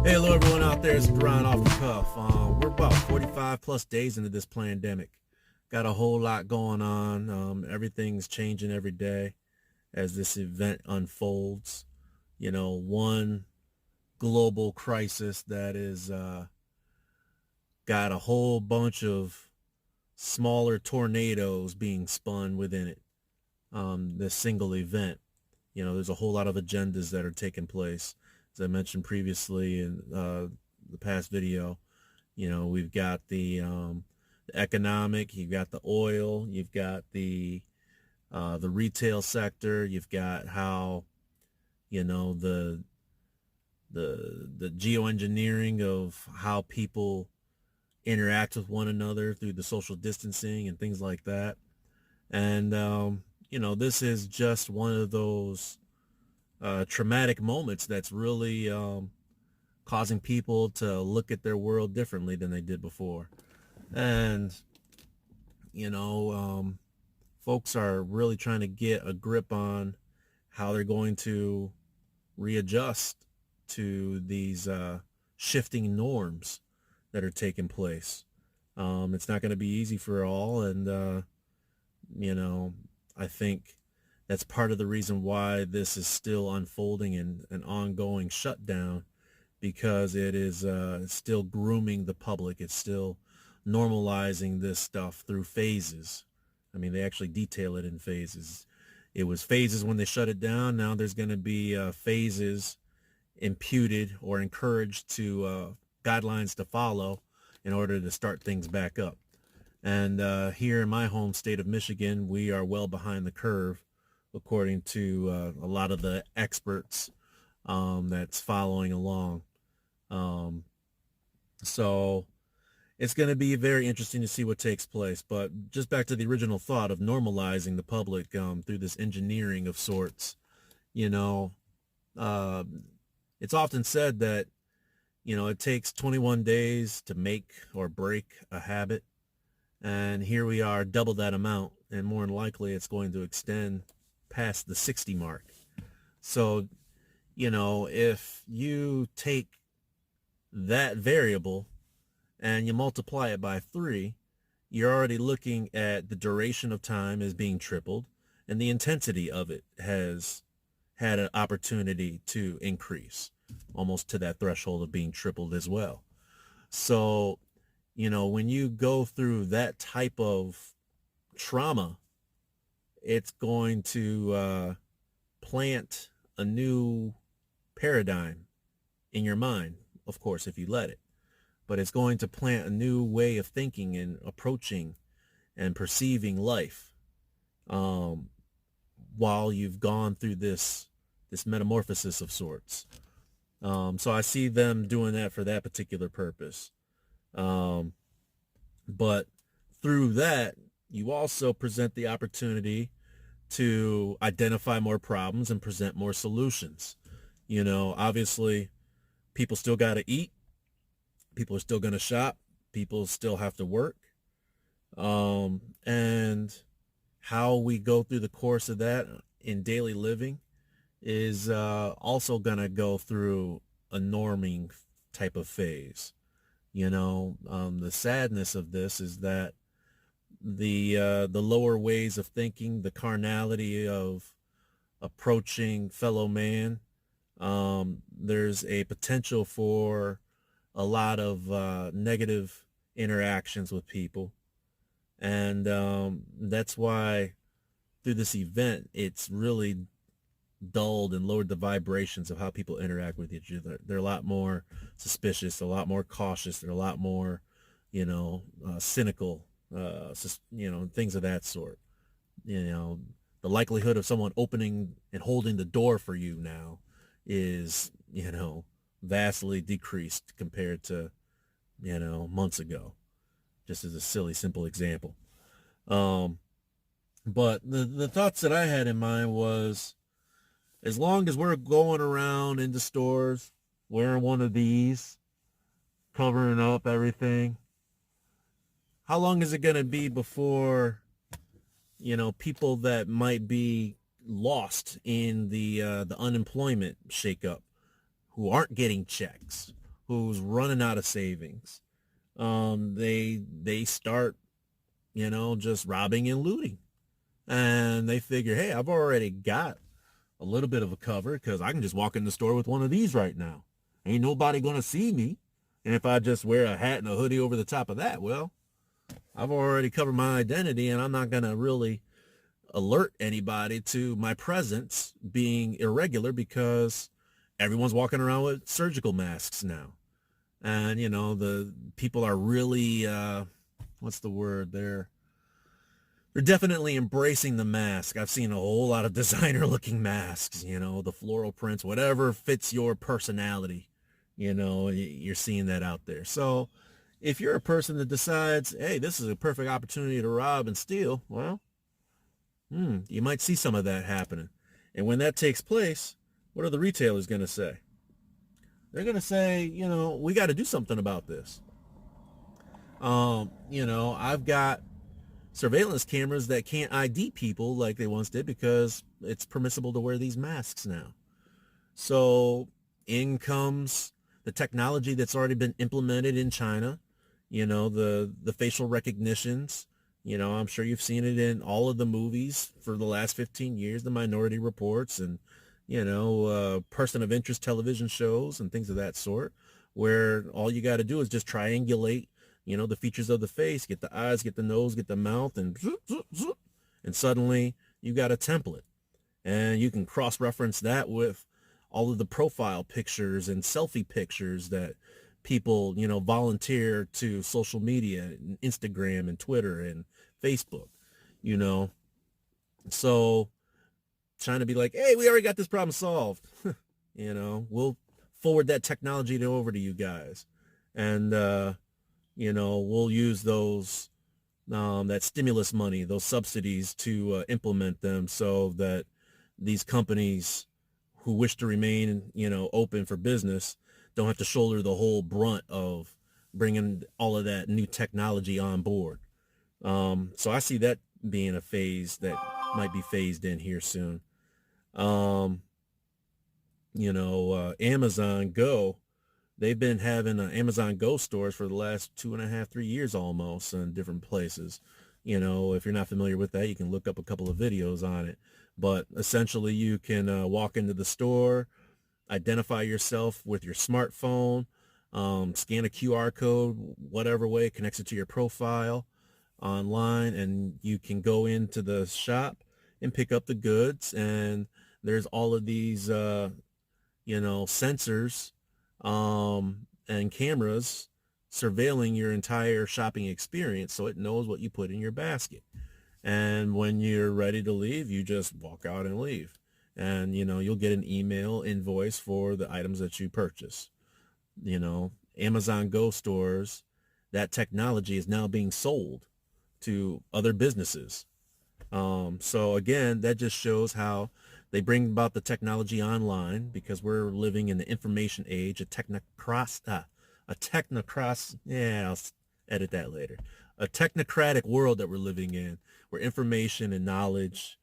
Hey, hello everyone out there. It's Brian off the cuff. We're about 45 plus days into this pandemic. Got a whole lot going on. Everything's changing every day as this event unfolds. You know, one global crisis that is got a whole bunch of smaller tornadoes being spun within it. This single event. You know, there's a whole lot of agendas that are taking place. As I mentioned previously in the past video, you know, we've got the economic, you've got the oil, you've got the retail sector, you've got how, you know, the geoengineering of how people interact with one another through the social distancing and things like that. And you know, this is just one of those traumatic moments that's really causing people to look at their world differently than they did before. And, you know, folks are really trying to get a grip on how they're going to readjust to these shifting norms that are taking place. It's not going to be easy for all. And, you know, I think that's part of the reason why this is still unfolding in an ongoing shutdown, because it is still grooming the public. It's still normalizing this stuff through phases. I mean, they actually detail it in phases. It was phases when they shut it down. Now there's going to be phases imputed or encouraged to guidelines to follow in order to start things back up. And here in my home state of Michigan, we are well behind the curve, according to a lot of the experts that's following along. So it's going to be very interesting to see what takes place. But just back to the original thought of normalizing the public through this engineering of sorts, you know, it's often said that, you know, it takes 21 days to make or break a habit. And here we are, double that amount, and more than likely it's going to extend past the 60 mark. So, you know, if you take that variable and you multiply it by 3, you're already looking at the duration of time as being tripled, and the intensity of it has had an opportunity to increase almost to that threshold of being tripled as well. So, you know, when you go through that type of trauma, it's going to plant a new paradigm in your mind, of course, if you let it. But it's going to plant a new way of thinking and approaching and perceiving life while you've gone through this metamorphosis of sorts. So I see them doing that for that particular purpose. But through that, you also present the opportunity to identify more problems and present more solutions. You know, obviously, people still got to eat. People are still going to shop. People still have to work. And how we go through the course of that in daily living is also going to go through a norming type of phase. You know, the sadness of this is that the lower ways of thinking, the carnality of approaching fellow man, there's a potential for a lot of negative interactions with people. And that's why through this event, it's really dulled and lowered the vibrations of how people interact with each other. They're a lot more suspicious, a lot more cautious. They're a lot more, you know, cynical, you know, things of that sort. You know, the likelihood of someone opening and holding the door for you now is, you know, vastly decreased compared to, you know, months ago, just as a silly, simple example. But the thoughts that I had in mind was, as long as we're going around into stores wearing one of these, covering up everything, how long is it going to be before, you know, people that might be lost in the unemployment shakeup, who aren't getting checks, who's running out of savings. They start, just robbing and looting. And they figure, hey, I've already got a little bit of a cover because I can just walk in the store with one of these right now. Ain't nobody going to see me. And if I just wear a hat and a hoodie over the top of that, well, I've already covered my identity, and I'm not going to really alert anybody to my presence being irregular because everyone's walking around with surgical masks now. And, the people are really, what's the word? They're definitely embracing the mask. I've seen a whole lot of designer looking masks, the floral prints, whatever fits your personality, you're seeing that out there. So if you're a person that decides, hey, this is a perfect opportunity to rob and steal, well, you might see some of that happening. And when that takes place, what are the retailers going to say? They're going to say, we got to do something about this. I've got surveillance cameras that can't ID people like they once did because it's permissible to wear these masks now. So in comes the technology that's already been implemented in China, the facial recognitions. I'm sure you've seen it in all of the movies for the last 15 years, the Minority Reports and, person of interest television shows and things of that sort, where all you got to do is just triangulate, the features of the face, get the eyes, get the nose, get the mouth, and zoop, zoop, zoop, and suddenly you got a template. And you can cross-reference that with all of the profile pictures and selfie pictures that people, volunteer to social media, and Instagram and Twitter and Facebook, So trying to be like, hey, we already got this problem solved. We'll forward that technology over to you guys. And, we'll use those, that stimulus money, those subsidies to implement them so that these companies who wish to remain, open for business don't have to shoulder the whole brunt of bringing all of that new technology on board. So I see that being a phase that might be phased in here soon. Amazon Go, they've been having Amazon Go stores for the last 2.5, 3 years almost in different places. If you're not familiar with that, you can look up a couple of videos on it. But essentially you can walk into the store, identify yourself with your smartphone, scan a QR code, whatever way, connects it to your profile online, and you can go into the shop and pick up the goods. And there's all of these, sensors and cameras surveilling your entire shopping experience, so it knows what you put in your basket. And when you're ready to leave, you just walk out and leave. And, you'll get an email invoice for the items that you purchase. Amazon Go stores, that technology is now being sold to other businesses. So again, that just shows how they bring about the technology online, because we're living in the information age, yeah, I'll edit that later. A technocratic world that we're living in, where information and knowledge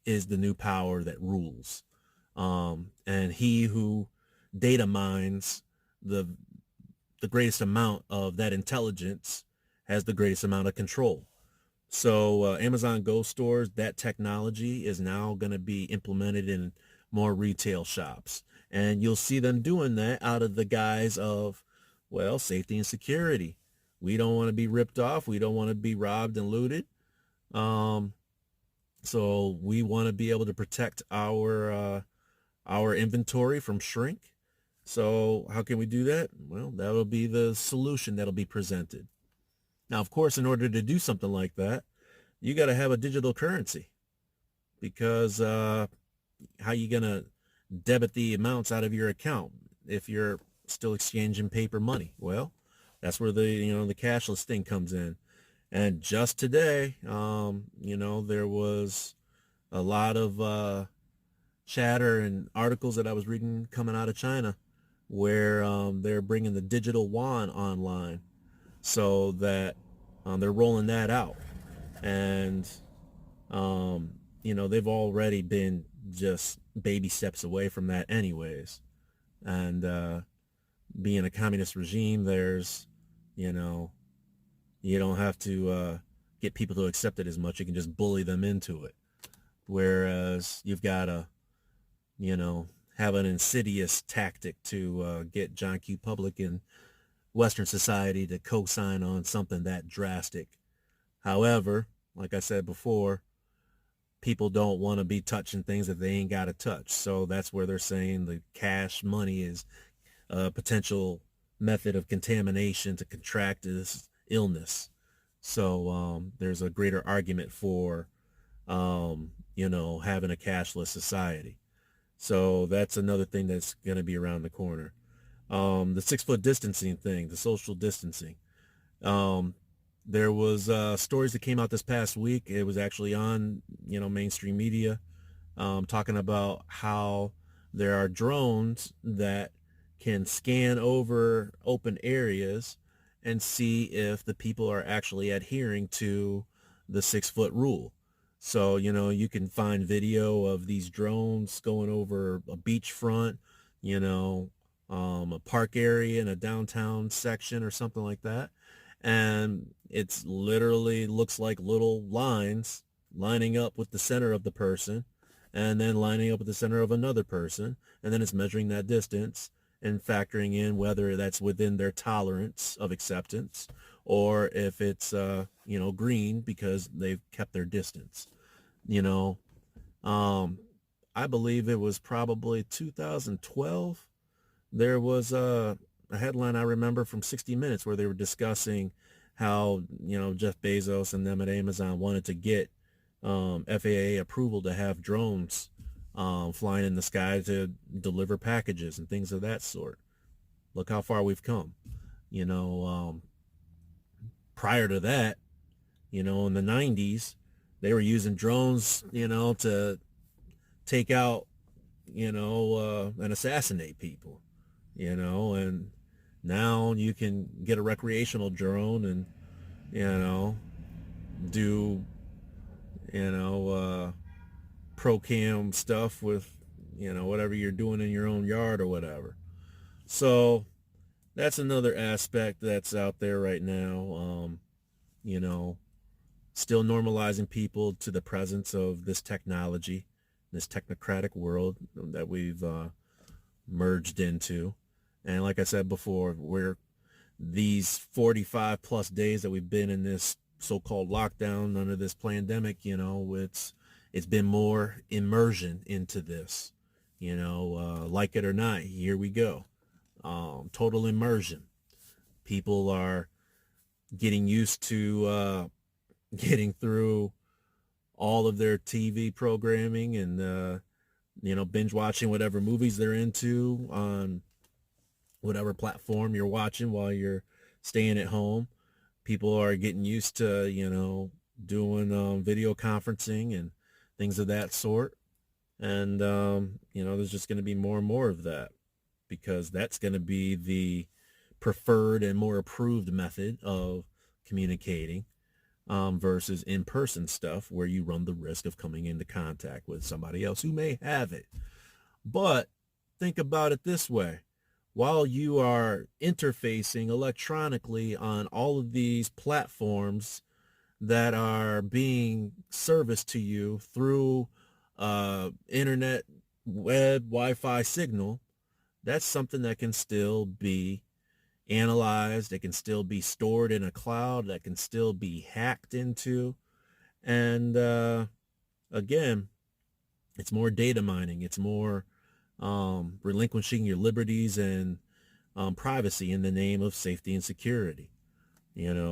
is the new power that rules. And he who data mines the greatest amount of that intelligence has the greatest amount of control. So Amazon Go stores, that technology is now going to be implemented in more retail shops. And you'll see them doing that out of the guise of, well, safety and security. We don't want to be ripped off. We don't want to be robbed and looted. So we want to be able to protect our inventory from shrink. So how can we do that? Well, that'll be the solution that'll be presented. Now, of course, in order to do something like that, you got to have a digital currency, because how you going to debit the amounts out of your account if you're still exchanging paper money? Well, that's where the cashless thing comes in. And just today, there was a lot of chatter and articles that I was reading coming out of China where they're bringing the digital yuan online, so that they're rolling that out. And, they've already been just baby steps away from that anyways. And, being a communist regime, there's, you know, you don't have to get people to accept it as much. You can just bully them into it. Whereas you've got to, you know, have an insidious tactic to get John Q. Public and Western society to co-sign on something that drastic. However, like I said before, people don't want to be touching things that they ain't got to touch. So that's where they're saying the cash money is a potential method of contamination to contract this illness. So there's a greater argument for, having a cashless society. So that's another thing that's going to be around the corner. The 6 foot distancing thing, the social distancing. Um, there was stories that came out this past week. It was actually on, mainstream media, talking about how there are drones that can scan over open areas and see if the people are actually adhering to the 6 foot rule. So, you can find video of these drones going over a beachfront, a park area in a downtown section or something like that. And it's literally looks like little lines lining up with the center of the person and then lining up with the center of another person. And then it's measuring that distance and factoring in whether that's within their tolerance of acceptance or if it's, green because they've kept their distance. You know, um, I believe it was probably 2012. There was a headline I remember from 60 Minutes where they were discussing how, Jeff Bezos and them at Amazon wanted to get FAA approval to have drones flying in the sky to deliver packages and things of that sort. Look how far we've come. You know, Prior to that, in the 90s, they were using drones, to take out, and assassinate people, and now you can get a recreational drone and, do, pro cam stuff with, whatever you're doing in your own yard or whatever. So that's another aspect that's out there right now. You know, Still normalizing people to the presence of this technology, this technocratic world that we've merged into. And like I said before, we're these 45 plus days that we've been in this so-called lockdown under this pandemic, it's been more immersion into this, like it or not, here we go. Total immersion. People are getting used to getting through all of their TV programming and, binge watching whatever movies they're into on whatever platform you're watching while you're staying at home. People are getting used to, doing video conferencing and things of that sort. And, there's just going to be more and more of that because that's going to be the preferred and more approved method of communicating versus in-person stuff where you run the risk of coming into contact with somebody else who may have it. But think about it this way. While you are interfacing electronically on all of these platforms that are being serviced to you through internet, web, Wi-Fi signal, that's something that can still be analyzed. It can still be stored in a cloud. That can still be hacked into. And again, it's more data mining. It's more relinquishing your liberties and privacy in the name of safety and security.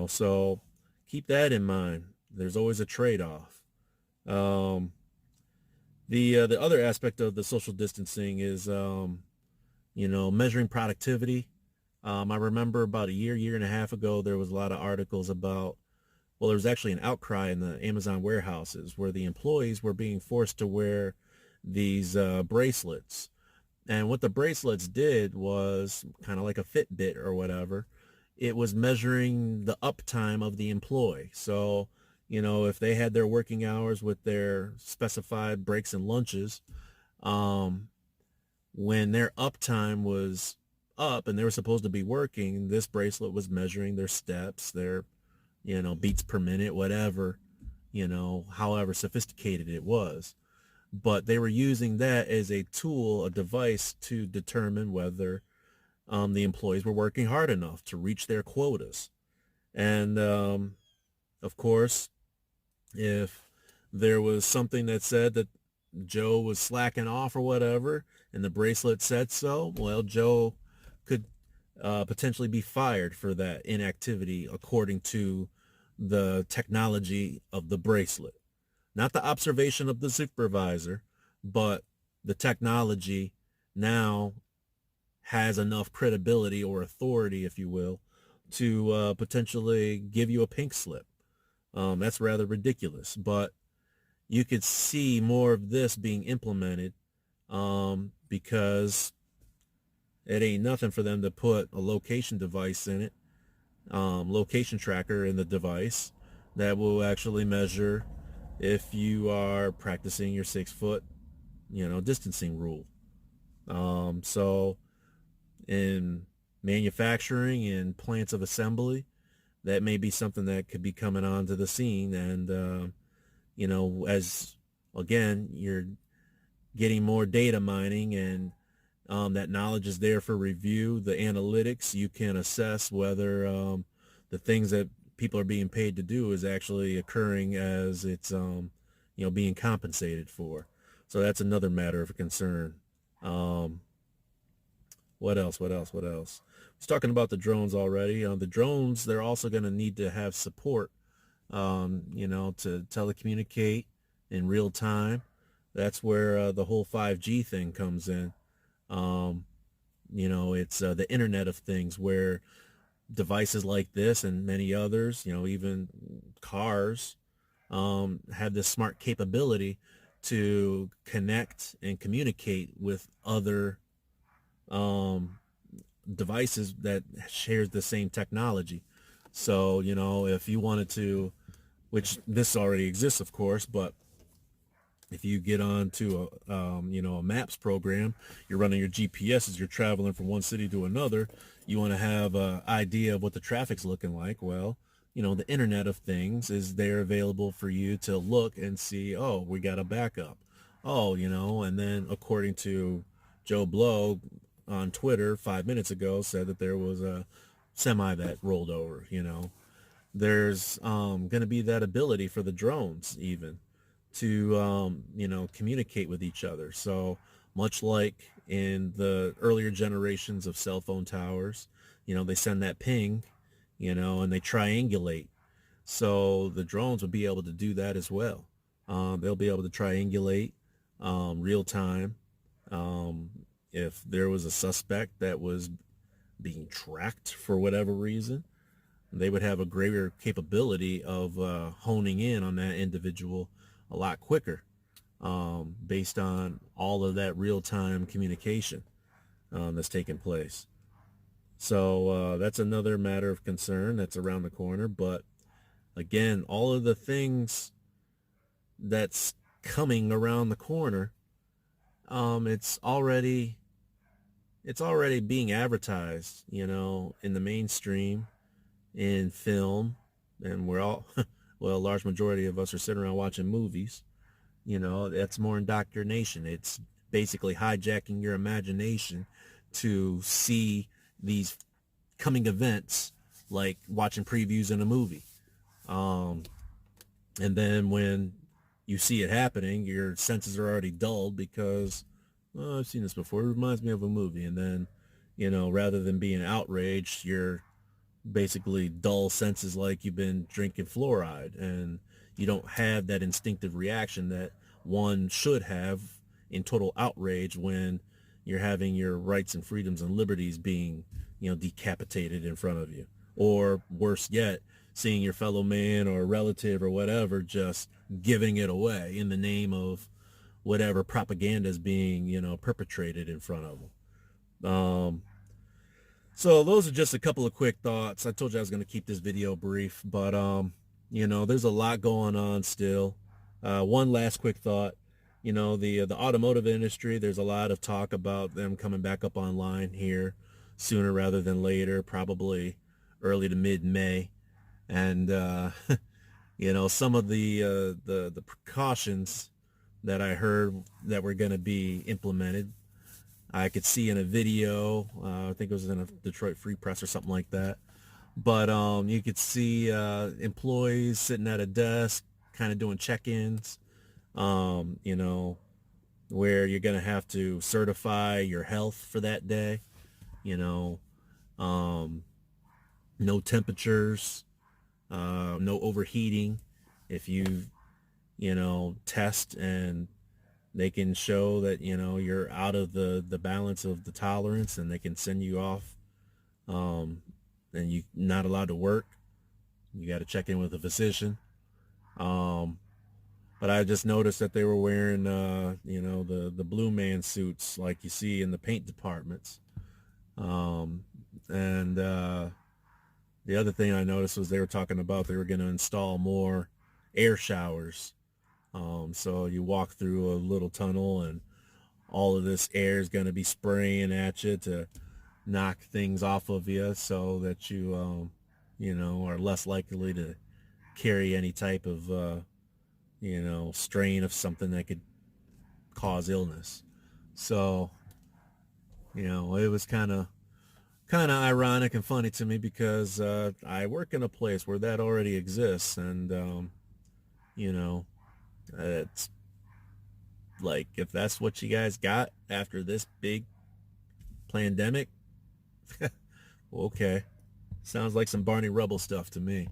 So keep that in mind. There's always a trade-off. The other aspect of the social distancing is, measuring productivity. I remember about a year and a half ago, there was a lot of articles about, well, there was actually an outcry in the Amazon warehouses where the employees were being forced to wear these bracelets. And what the bracelets did was kind of like a Fitbit or whatever. It was measuring the uptime of the employee. So, if they had their working hours with their specified breaks and lunches, when their uptime was up and they were supposed to be working, this bracelet was measuring their steps, their, beats per minute, whatever, however sophisticated it was. But they were using that as a tool, a device to determine whether the employees were working hard enough to reach their quotas. And of course, if there was something that said that Joe was slacking off or whatever, and the bracelet said so, well, Joe could potentially be fired for that inactivity according to the technology of the bracelet. Not the observation of the supervisor, but the technology now has enough credibility or authority, if you will, to potentially give you a pink slip. That's rather ridiculous, but you could see more of this being implemented because it ain't nothing for them to put a location device in it, location tracker in the device that will actually measure if you are practicing your 6 foot, distancing rule. So in manufacturing and plants of assembly, that may be something that could be coming onto the scene. And, as again, you're getting more data mining and that knowledge is there for review, the analytics, you can assess whether the things that people are being paid to do is actually occurring as it's, being compensated for. So that's another matter of concern. What else? I was talking about the drones already. The drones, they're also going to need to have support, to telecommunicate in real time. That's where the whole 5G thing comes in. It's the Internet of Things, where devices like this and many others, even cars, have this smart capability to connect and communicate with other devices that shares the same technology. So, if you wanted to, which this already exists, of course, but if you get onto a maps program, you're running your GPS as you're traveling from one city to another, you want to have an idea of what the traffic's looking like. Well, the Internet of Things is there available for you to look and see, oh, we got a backup. Oh, and then according to Joe Blow on Twitter 5 minutes ago said that there was a semi that rolled over, There's going to be that ability for the drones even to, communicate with each other. So much like in the earlier generations of cell phone towers, they send that ping, and they triangulate. So the drones will be able to do that as well. They'll be able to triangulate real time. If there was a suspect that was being tracked for whatever reason, they would have a greater capability of honing in on that individual a lot quicker, based on all of that real-time communication that's taking place. So that's another matter of concern that's around the corner. But again, all of the things that's coming around the corner, it's already being advertised, in the mainstream, in film, and we're all, well, a large majority of us are sitting around watching movies. That's more indoctrination. It's basically hijacking your imagination to see these coming events like watching previews in a movie. And then when you see it happening, your senses are already dulled because, oh, I've seen this before. It reminds me of a movie. And then, rather than being outraged, you're basically dull senses like you've been drinking fluoride, and you don't have that instinctive reaction that one should have in total outrage when you're having your rights and freedoms and liberties being, decapitated in front of you. Or worse yet, seeing your fellow man or relative or whatever just giving it away in the name of whatever propaganda is being, perpetrated in front of them. So those are just a couple of quick thoughts. I told you I was going to keep this video brief, but, there's a lot going on still. One last quick thought, the automotive industry, there's a lot of talk about them coming back up online here sooner rather than later, probably early to mid-May. And some of the precautions that I heard that were going to be implemented, I could see in a video. I think it was in a Detroit Free Press or something like that. But you could see employees sitting at a desk, kind of doing check-ins. Um, you know, where you're going to have to certify your health for that day. You know, um, no temperatures, no overheating. If you test and they can show that, you're out of the balance of the tolerance, and they can send you off, and you're not allowed to work. You got to check in with a physician. Um, but I just noticed that they were wearing, the blue man suits like you see in the paint departments. And the other thing I noticed was they were talking about they were going to install more air showers. So you walk through a little tunnel, and all of this air is going to be spraying at you to knock things off of you, so that you are less likely to carry any type of, strain of something that could cause illness. So, it was kind of ironic and funny to me, because I work in a place where that already exists, and you know, it's like, if that's what you guys got after this big pandemic, okay, sounds like some Barney Rubble stuff to me.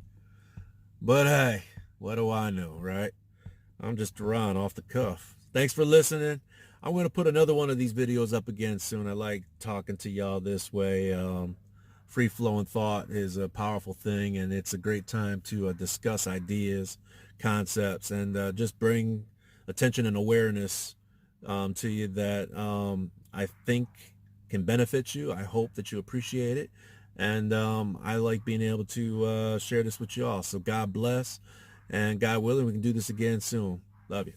But hey, what do I know, right? I'm just Ron off the cuff. Thanks for listening. I'm going to put another one of these videos up again soon. I like talking to y'all this way. Free flowing thought is a powerful thing, and it's a great time to discuss ideas, concepts, and just bring attention and awareness to you that I think can benefit you. I hope that you appreciate it. And I like being able to share this with you all. So God bless, and God willing, we can do this again soon. Love you.